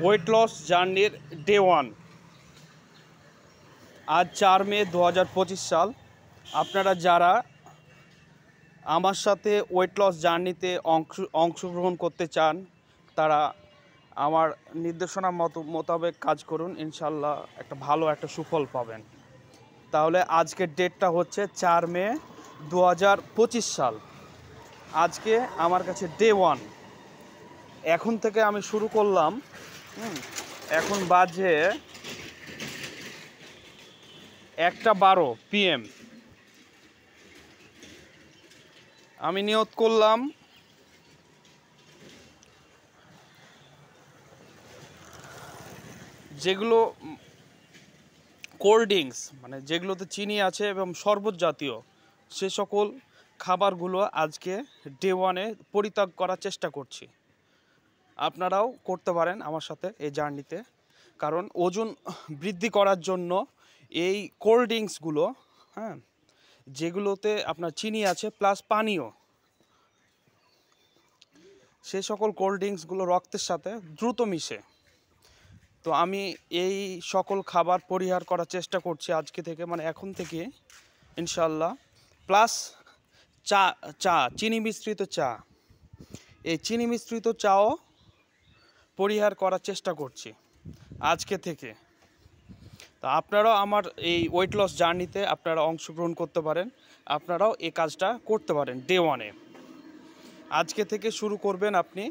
Weight loss জার্নির day 1। আজ 4 মে 2025 সাল। আপনারা যারা আমার সাথে ওয়েট লস জার্নিতে অংশগ্রহণ করতে চান তারা আমার নির্দেশনা মোতাবেক কাজ করুন, ইনশাল্লাহ একটা ভালো একটা সুফল পাবেন। তাহলে আজকের ডেটটা হচ্ছে 4 মে 2025 সাল। আজকে আমার কাছে ডে 1। এখন থেকে আমি শুরু করলাম। এখন বাজে 1:12 PM। আমি নিয়ত করলাম যেগুলো কোল্ড ড্রিঙ্কস মানে যেগুলোতে চিনি আছে এবং শরবত জাতীয় সে সকল খাবারগুলো আজকে ডে 1-এ পরিত্যাগ করার চেষ্টা করছি। আপনারাও করতে পারেন আমার সাথে এই জার্নিতে, কারণ ওজন বৃদ্ধি করার জন্য এই কোল্ড ড্রিঙ্কসগুলো, যেগুলোতে আপনার চিনি আছে প্লাস পানীয়, সে সকল কোল্ড ড্রিঙ্কসগুলো রক্তের সাথে দ্রুত মিশে। তো আমি এই সকল খাবার পরিহার করার চেষ্টা করছি আজকে থেকে, মানে এখন থেকে ইনশাল্লাহ। প্লাস চিনি মিশ্রিত চা, এই চিনি মিশ্রিত চাও পরিহার করার চেষ্টা করছি আজকে থেকে। তা আপনারাও আমার এই ওয়েট লস জার্নিতে আপনারা অংশগ্রহণ করতে পারেন, আপনারাও এই কাজটা করতে পারেন ডে 1-এ। আজকে থেকে শুরু করবেন আপনি,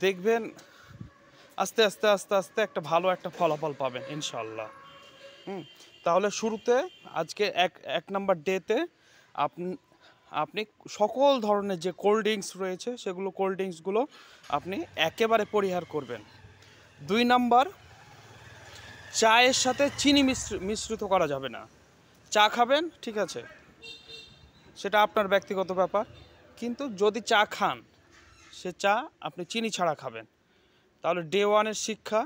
দেখবেন আস্তে আস্তে আস্তে আস্তে একটা ভালো একটা ফলাফল পাবেন ইনশাল্লাহ। তাহলে শুরুতে আজকে এক নাম্বার ডেতে আপনি সকল ধরনের যে কোল্ড ড্রিঙ্কস রয়েছে সেগুলো কোল্ড ড্রিঙ্কসগুলো আপনি একেবারে পরিহার করবেন। 2 নাম্বার, চায়ের সাথে চিনি মিশ্রিত করা যাবে না। চা খাবেন ঠিক আছে, সেটা আপনার ব্যক্তিগত ব্যাপার, কিন্তু যদি চা খান সে চা আপনি চিনি ছাড়া খাবেন। তাহলে ডে 1-এর শিক্ষা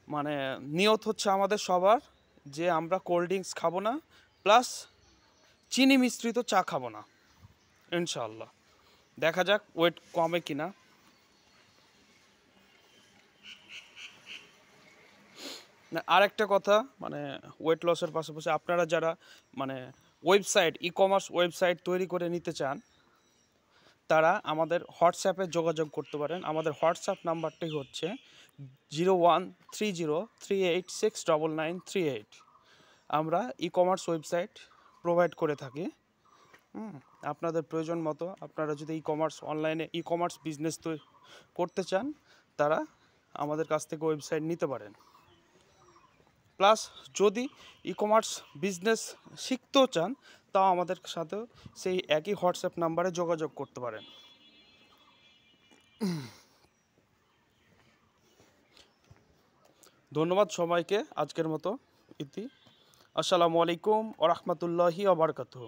মানে নিয়ত হচ্ছে আমাদের সবার যে আমরা কোল্ড ড্রিঙ্কস খাবো না, প্লাস চিনি মিশ্রিত চা খাবো না ইনশাআল্লাহ। দেখা যাক ওয়েট কমে কিনা। আরেকটা কথা, মানে ওয়েট লসের পাশাপাশি আপনারা যারা মানে ওয়েবসাইট ই-কমার্স ওয়েবসাইট তৈরি করে নিতে চান তারা আমাদের হোয়াটসঅ্যাপে যোগাযোগ করতে পারেন। আমাদের হোয়াটসঅ্যাপ নাম্বারটি হচ্ছে 013038699938। আমরা ই-কমার্স ওয়েবসাইট প্রোভাইড করে থাকি। আপনাদের প্রয়োজন মতো আপনারা যদি অনলাইনে ই কমার্স বিজনেস করতে চান তারা আমাদের কাছ থেকে ওয়েবসাইট নিতে পারেন। প্লাস যদি ই কমার্স বিজনেস শিখতেও চান তাও আমাদের সাথে সেই একই হোয়াটসঅ্যাপ নাম্বারে যোগাযোগ করতে পারেন। ধন্যবাদ সবাইকে। আজকের মতো ইতি। আসসালামু আলাইকুম ওয়া রাহমাতুল্লাহি ওয়া বারাকাতুহু।